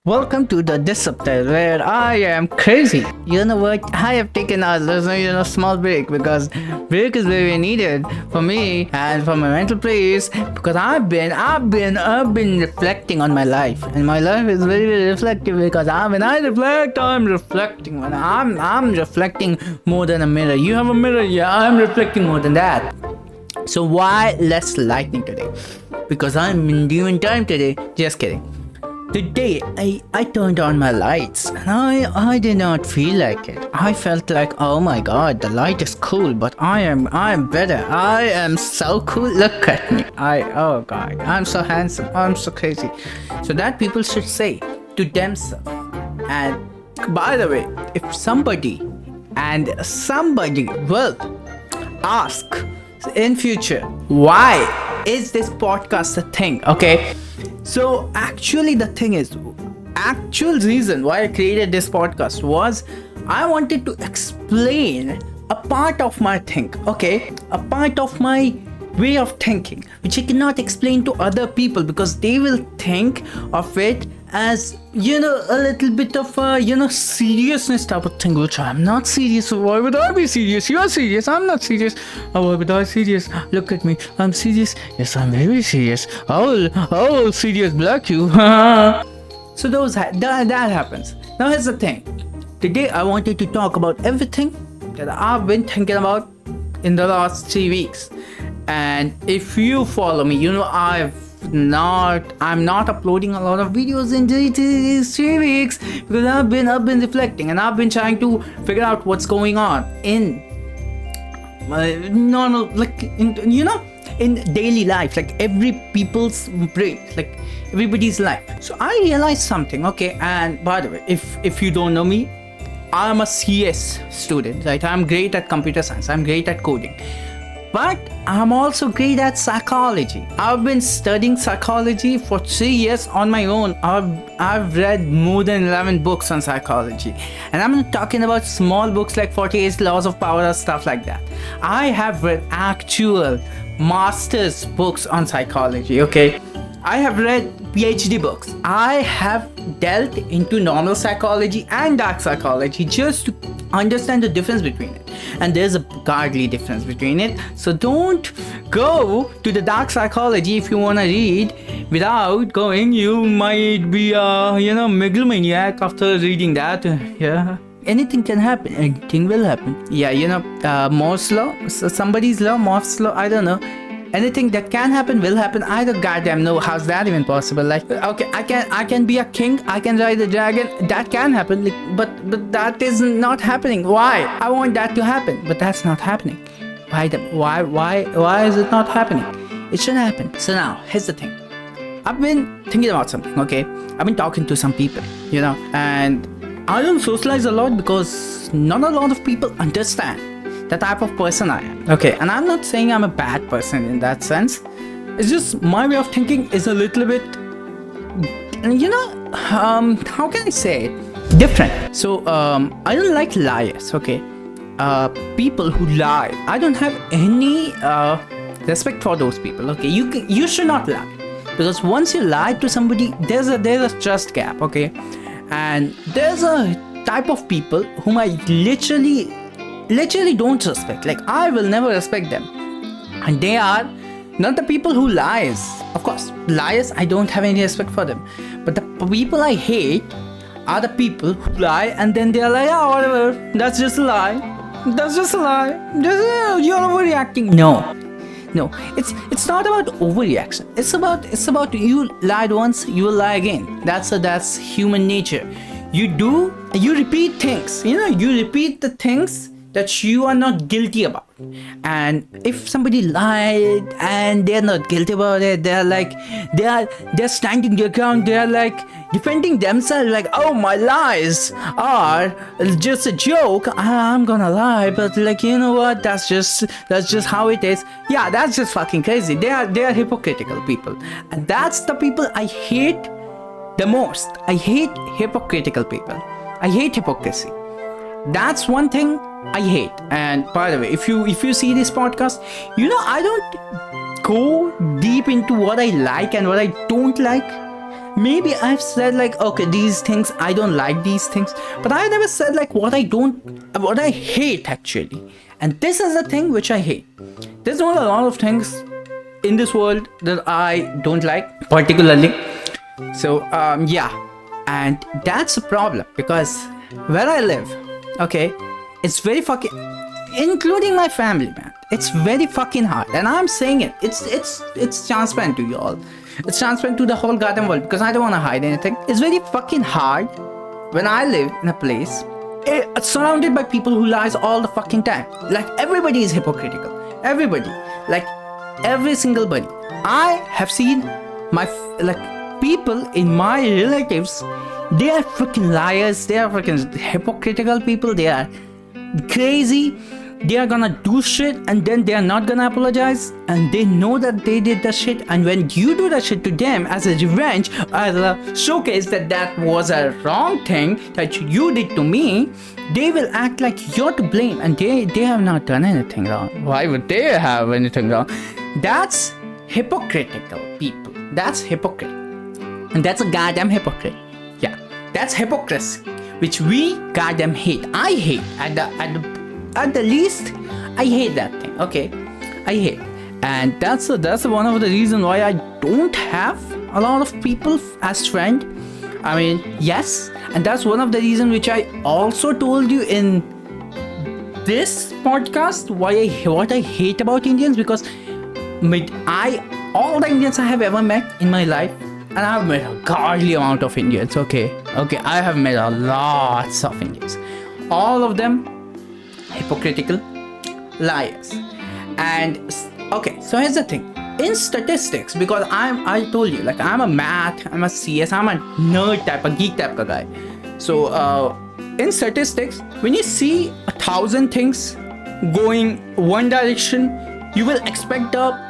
Welcome to the Disruptor, where I am crazy. You know what? I have taken a small break because break is very needed for me and for my mental peace. Because I've been reflecting on my life, and my life is very, very reflective. Because when I reflect, I'm reflecting. When I'm reflecting more than a mirror. You have a mirror, yeah. I'm reflecting more than that. So why less lightning today? Because I'm in due time today. Just kidding. Today, I turned on my lights and I did not feel like it. I felt like, oh my god, the light is cool, but I am better. I am so cool. Look at me. Oh god, I'm so handsome. I'm so crazy. So that people should say to themselves. And by the way, if somebody will ask in future, why is this podcast a thing? Okay. So actually the thing is, actual reason why I created this podcast was I wanted to explain a part of my a part of my way of thinking, which I cannot explain to other people because they will think of it as, a little bit of a, seriousness type of thing, which I'm not serious. Why would I be serious? You are serious. I'm not serious. Oh, why would I serious? Look at me. I'm serious. Yes, I'm very serious. Oh, serious black you. So that happens. Now here's the thing. Today I wanted to talk about everything that I've been thinking about in the last 3 weeks. And if you follow me, I'm not uploading a lot of videos in these 3 weeks because I've been reflecting and I've been trying to figure out what's going on in normal, in daily life, like every people's brain, like everybody's life. So I realized something, okay? And by the way, if you don't know me, I'm a CS student, right? I'm great at computer science. I'm great at coding. But I'm also great at psychology. I've been studying psychology for 3 years on my own. I've read more than 11 books on psychology. And I'm not talking about small books like 48 Laws of Power or stuff like that. I have read actual master's books on psychology, okay? I have read PhD books. I have delved into normal psychology and dark psychology just to understand the difference between it. And there's a godly difference between it. So don't go to the dark psychology if you want to read. Without going, you might be a megalomaniac after reading that. Yeah. Anything can happen. Anything will happen. Yeah, Moore's law. So somebody's law, Moore's law, I don't know. Anything that can happen will happen. I don't goddamn know how's that even possible. Like, okay, I can be a king, I can ride a dragon. That can happen, but that is not happening. Why? I want that to happen, but that's not happening. Why is it not happening? It should happen. So now, here's the thing. I've been thinking about something, okay? I've been talking to some people, and I don't socialize a lot because not a lot of people understand the type of person I am. Okay, and I'm not saying I'm a bad person in that sense. It's just my way of thinking is a little bit, how can I say it? Different. So, I don't like liars, okay? People who lie. I don't have any respect for those people, okay? You should not lie. Because once you lie to somebody, there's a trust gap, okay? And there's a type of people whom I literally don't respect. Like, I will never respect them. And they are not the people who lies. Of course, liars, I don't have any respect for them. But the people I hate are the people who lie and then they are like, whatever, that's just a lie. That's just a lie. You're overreacting. No, it's not about overreaction. It's about you lied once, you will lie again. That's human nature. You repeat things. You repeat the things that you are not guilty about. And if somebody lied and they're not guilty about it, they're standing their ground, they're like defending themselves, like, oh, my lies are just a joke, I'm gonna lie, but you know what, that's just how it is. Yeah, that's just fucking crazy. They are hypocritical people, and that's the people I hate the most. I hate hypocritical people. I hate hypocrisy. That's one thing I hate. And by the way, if you see this podcast, I don't go deep into what I like and what I don't like. maybe I've said like, okay, these things, I don't like these things, but I never said like what I hate actually. And this is the thing which I hate. There's not a lot of things in this world that I don't like particularly. So yeah, and that's a problem because where I live, okay, it's very fucking, including my family, man, it's very fucking hard. And I'm saying it, it's transparent to you all, it's transparent to the whole goddamn world, because I don't want to hide anything. It's very fucking hard when I live in a place surrounded by people who lies all the fucking time. Like everybody is hypocritical, everybody, like every single body. I have seen my people in my relatives, they are freaking liars, they are freaking hypocritical people, they are crazy, they are gonna do shit and then they are not gonna apologize, and they know that they did the shit, and when you do the shit to them as a revenge, as a showcase that that was a wrong thing that you did to me, they will act like you're to blame, and they have not done anything wrong. Why would they have anything wrong? That's hypocritical people. That's hypocrite. And that's a goddamn hypocrite. Yeah, that's hypocrisy, which we goddamn hate. I hate at the least. I hate that thing. Okay, I hate, and that's one of the reasons why I don't have a lot of people as friend. I mean, yes, and that's one of the reasons which I also told you in this podcast what I hate about Indians, because all the Indians I have ever met in my life, and I have met a godly amount of Indians, okay, I have met a lots of Indians, all of them hypocritical liars. And okay, so here's the thing, in statistics, because I told you, like, I'm a math, I'm a CS, I'm a nerd type, a geek type of guy. So in statistics, when you see 1,000 things going one direction, you will expect the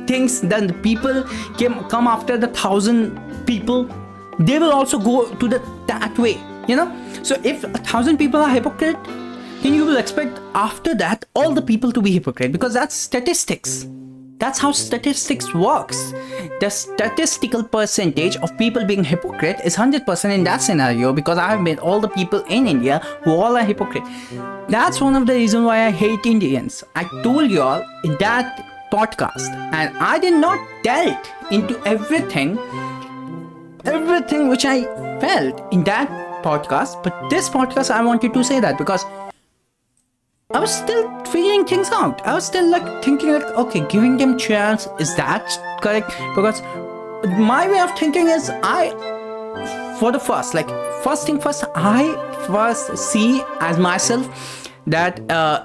things, then the people come after the 1,000 people, they will also go to that way, you know. So if 1,000 people are hypocrite, then you will expect after that all the people to be hypocrite, because that's statistics. That's how statistics works. The statistical percentage of people being hypocrite is 100% in that scenario, because I have met all the people in India who all are hypocrite. That's one of the reasons why I hate Indians. I told you all in that podcast, and I did not delve into everything which I felt in that podcast, but this podcast I wanted to say that because I was still figuring things out. I was still like thinking like, okay, giving them chance, is that correct? Because my way of thinking is first thing first, I first see as myself that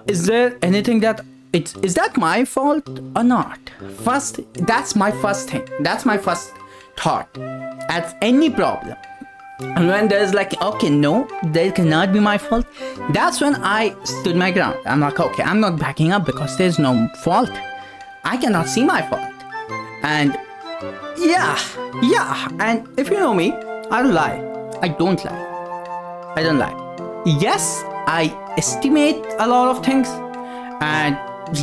is there anything that is that my fault or not? First, that's my first thing. That's my first thought at any problem. And when there's like, okay, no, that cannot be my fault, that's when I stood my ground. I'm like, okay, I'm not backing up because there's no fault. I cannot see my fault. And yeah. And if you know me, I don't lie. I don't lie. Yes, I estimate a lot of things. And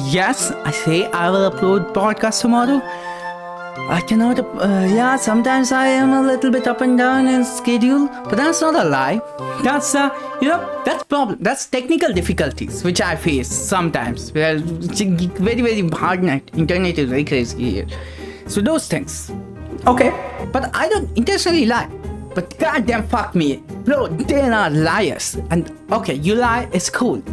yes, I say I will upload podcast tomorrow. I cannot, sometimes I am a little bit up and down in schedule, but that's not a lie. That's, that's problem. That's technical difficulties, which I face sometimes. Very, very hard night. Internet is very crazy here. So those things. Okay, but I don't intentionally lie. But goddamn fuck me. Bro, they're not liars. And okay, you lie, it's cool.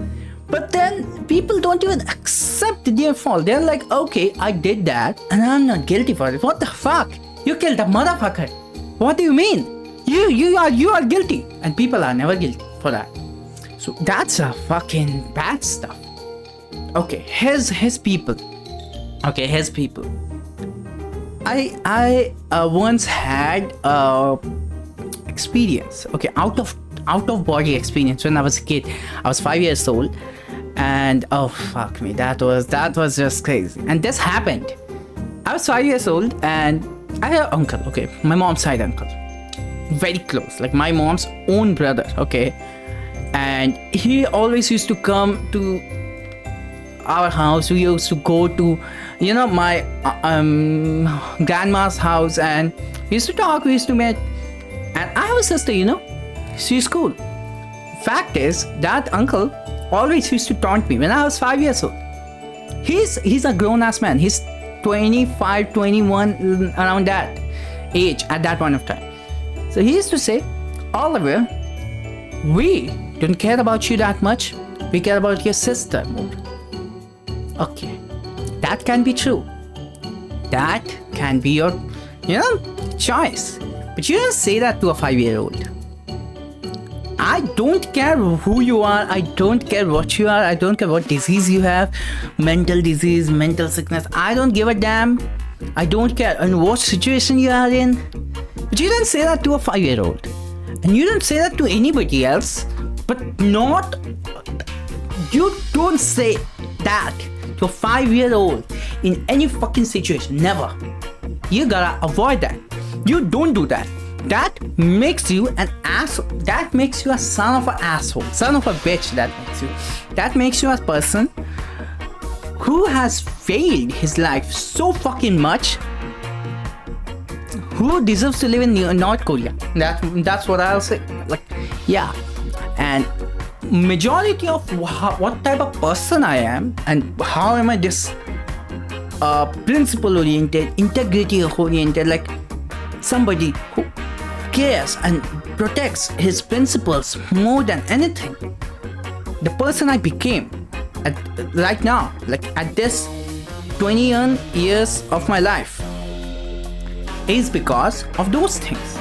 But then people don't even accept their fault. They're like, okay, I did that and I'm not guilty for it. What the fuck? You killed a motherfucker. What do you mean? You are guilty. And people are never guilty for that. So that's a fucking bad stuff. Okay, his people. I once had experience. Okay, out of body experience when I was a kid. I was 5 years old. And oh fuck me, that was just crazy. And this happened. I was 5 years old and I had an uncle, okay, my mom's side uncle, very close, like my mom's own brother, okay, and he always used to come to our house. We used to go to my grandma's house, and we used to talk, we used to meet. And I have a sister, she's cool. Fact is, that uncle always used to taunt me when I was 5 years old. He's a grown-ass man. He's 25, 21, around that age at that point of time. So he used to say, Oliver, we don't care about you that much. We care about your sister more. Okay, that can be true. That can be your, choice. But you don't say that to a 5-year-old. I don't care who you are. I don't care what you are. I don't care what disease you have. Mental disease, mental sickness. I don't give a damn. I don't care in what situation you are in. But you don't say that to a 5-year-old. And you don't say that to anybody else. But you don't say that to a 5-year-old in any fucking situation. Never. You gotta avoid that. You don't do that. That makes you an asshole. That makes you a son of an asshole. Son of a bitch, that makes you. That makes you a person who has failed his life so fucking much, who deserves to live in North Korea. That's what I'll say. Yeah. And majority of what type of person I am and how am I this principle oriented, integrity oriented, somebody who cares and protects his principles more than anything. The person I became right now, at this 21 years of my life, is because of those things.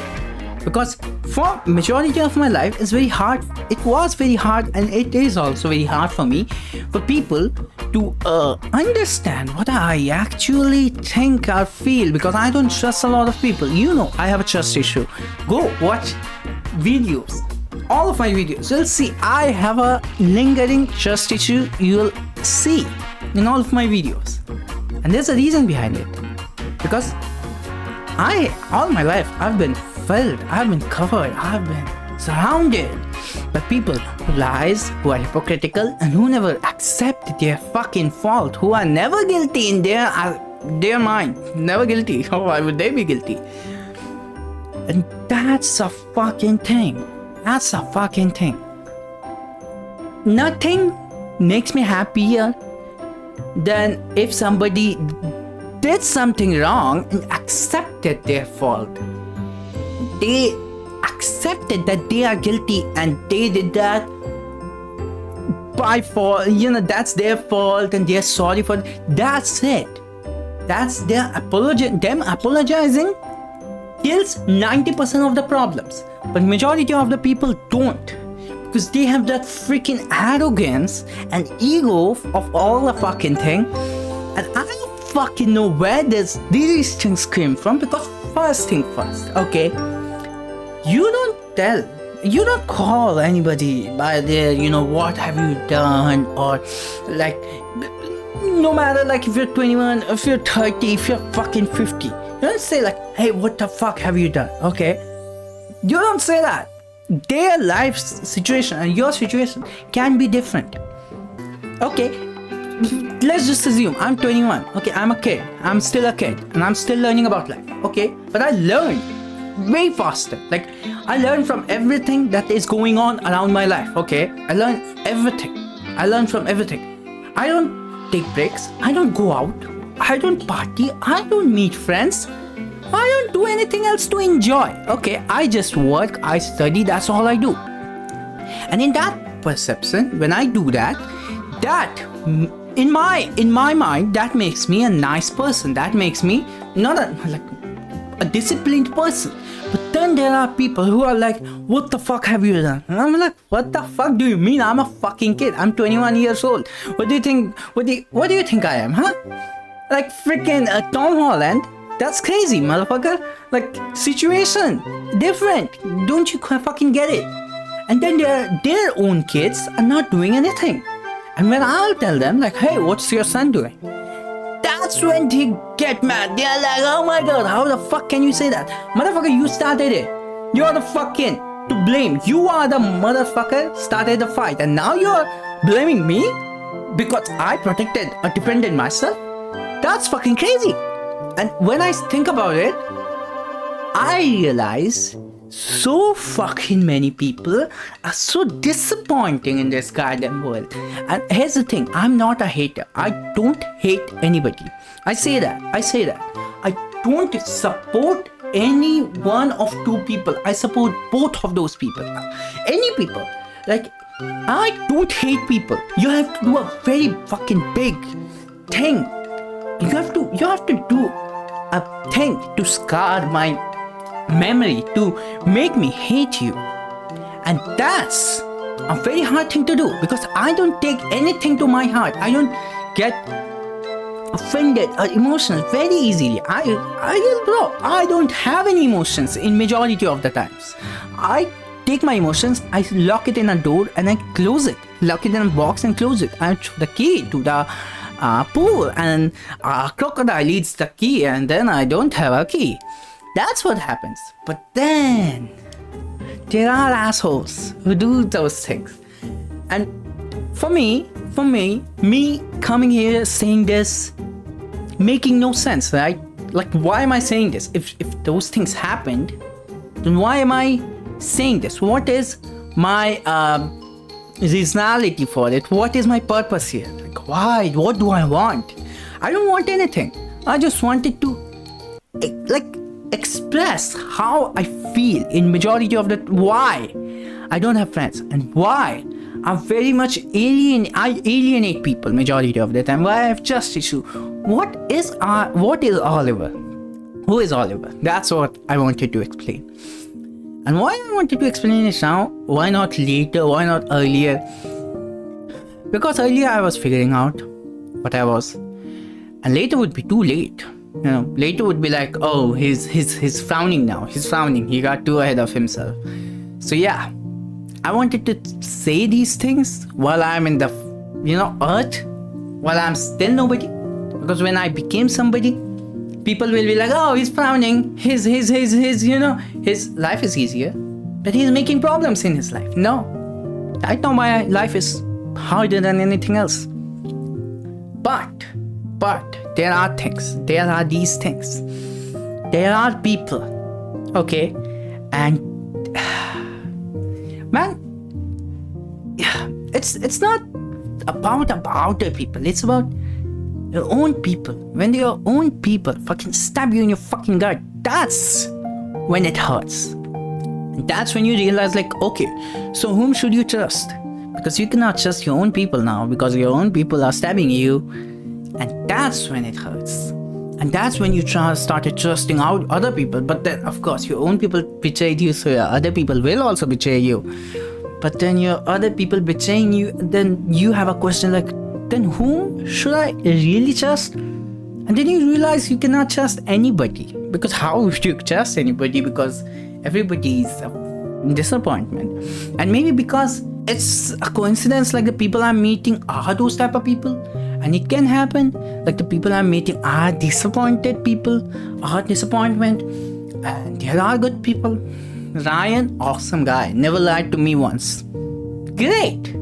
Because for majority of my life, it's very hard. It was very hard, and it is also very hard for me, for people to understand what I actually think or feel, because I don't trust a lot of people. I have a trust issue. Go watch videos, all of my videos. You'll see I have a lingering trust issue. You'll see in all of my videos, and there's a reason behind it. Because all my life, I've been filled, I've been covered, I've been surrounded by people who lies, who are hypocritical, and who never accept their fucking fault, who are never guilty in their mind. Never guilty. Oh, why would they be guilty? And that's a fucking thing. That's a fucking thing. Nothing makes me happier than if somebody did something wrong and accepted their fault. They accepted that they are guilty and they did that by fault. That's their fault and they're sorry for it. That's it. That's their apology. Them apologizing kills 90% of the problems. But majority of the people don't. Because they have that freaking arrogance and ego of all the fucking thing. And I don't fucking know where these things came from. Because first thing first, okay? You don't call anybody by their, what have you done, or no matter if you're 21, if you're 30, if you're fucking 50. You don't say hey, what the fuck have you done, okay? You don't say that. Their life situation and your situation can be different. Okay, let's just assume I'm 21. Okay, I'm a kid. I'm still a kid and I'm still learning about life. Okay, but I learned way faster. I learn from everything that is going on around my life. Okay, I learn everything. I learn from everything. I don't take breaks. I don't go out. I don't party. I don't meet friends. I don't do anything else to enjoy. Okay, I just work. I study. That's all I do. And in that perception, when I do that in my mind, that makes me a nice person. That makes me not a disciplined person. But then there are people who are what the fuck have you done? And I'm what the fuck do you mean? I'm a fucking kid. I'm 21 years old. What do you think? What do you think I am, huh? Freaking Tom Holland? That's crazy, motherfucker. Situation different. Don't you fucking get it? And then their own kids are not doing anything. And when I'll tell them hey, what's your son doing? That's when they get mad. They're oh my god, how the fuck can you say that? Motherfucker, you started it. You're the fucking to blame. You are the motherfucker started the fight. And now you're blaming me because I protected or defended myself? That's fucking crazy. And when I think about it, I realize so fucking many people are so disappointing in this goddamn world. And here's the thing, I'm not a hater. I don't hate anybody. I say that. I don't support any one of two people. I support both of those people. Any people. Like, I don't hate people. You have to do a very fucking big thing. You have to do a thing to scar my memory, to make me hate you. And that's a very hard thing to do, because I don't take anything to my heart. I don't get offended or emotional very easily. I don't have any emotions in majority of the times. I take my emotions, I lock it in a door and I close it. Lock it in a box and close it. I throw the key to the pool, and a crocodile eats the key, and then I don't have a key. That's what happens. But then there are assholes who do those things. And for me coming here saying this, making no sense, right? Like, why am I saying this? If those things happened, then why am I saying this? What is my reasonality for it? What is my purpose here? Like, why? What do I want? I don't want anything. I just wanted to express how I feel in majority of the why I don't have friends, and why I'm very much I alienate people majority of the time, why I have trust issue. What is Oliver? Who is Oliver? That's what I wanted to explain. And why I wanted to explain it now, why not later, why not earlier? Because earlier I was figuring out what I was, and later would be too late. You know, later would be like, oh, he's frowning now. He's frowning. He got too ahead of himself. So yeah, I wanted to say these things while I'm in the, earth, while I'm still nobody. Because when I became somebody, people will be like, oh, he's frowning. His life is easier, but he's making problems in his life. No, right now my life is harder than anything else. But there are things. There are these things. There are people. Okay, and man, it's not about other people. It's about your own people. When your own people fucking stab you in your fucking gut, that's when it hurts. And that's when you realize, like, okay, so whom should you trust? Because you cannot trust your own people now, because your own people are stabbing you. And that's when it hurts. And that's when you started trusting out other people. But then, of course, your own people betrayed you, so your other people will also betray you. But then your other people betraying you, then you have a question like, then whom should I really trust? And then you realize you cannot trust anybody. Because how would you trust anybody? Because everybody is a disappointment. And maybe because it's a coincidence, like the people I'm meeting are those type of people. And it can happen, like the people I'm meeting are disappointed people, are disappointment. And there are good people. Ryan, awesome guy, never lied to me once. Great.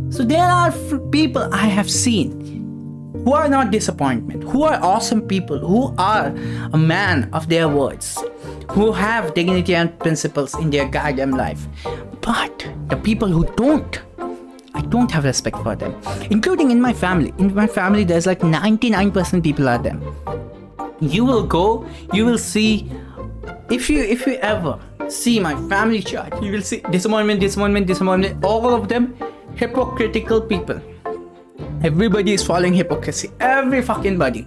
So there are people I have seen who are not disappointment, who are awesome people, who are a man of their words, who have dignity and principles in their goddamn life. But the people who don't, I don't have respect for them, including in my family. In my family, there's like 99% people are them. You will go, you will see, if you ever see my family chart, you will see disappointment, all of them hypocritical people. Everybody is following hypocrisy, every fucking body.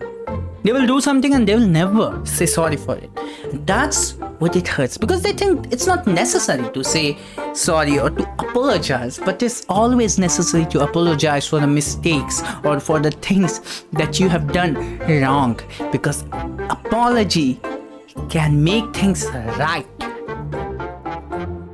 They will do something and they will never say sorry for it. And that's what it hurts, because they think it's not necessary to say sorry or to apologize, but it's always necessary to apologize for the mistakes or for the things that you have done wrong, because apology can make things right.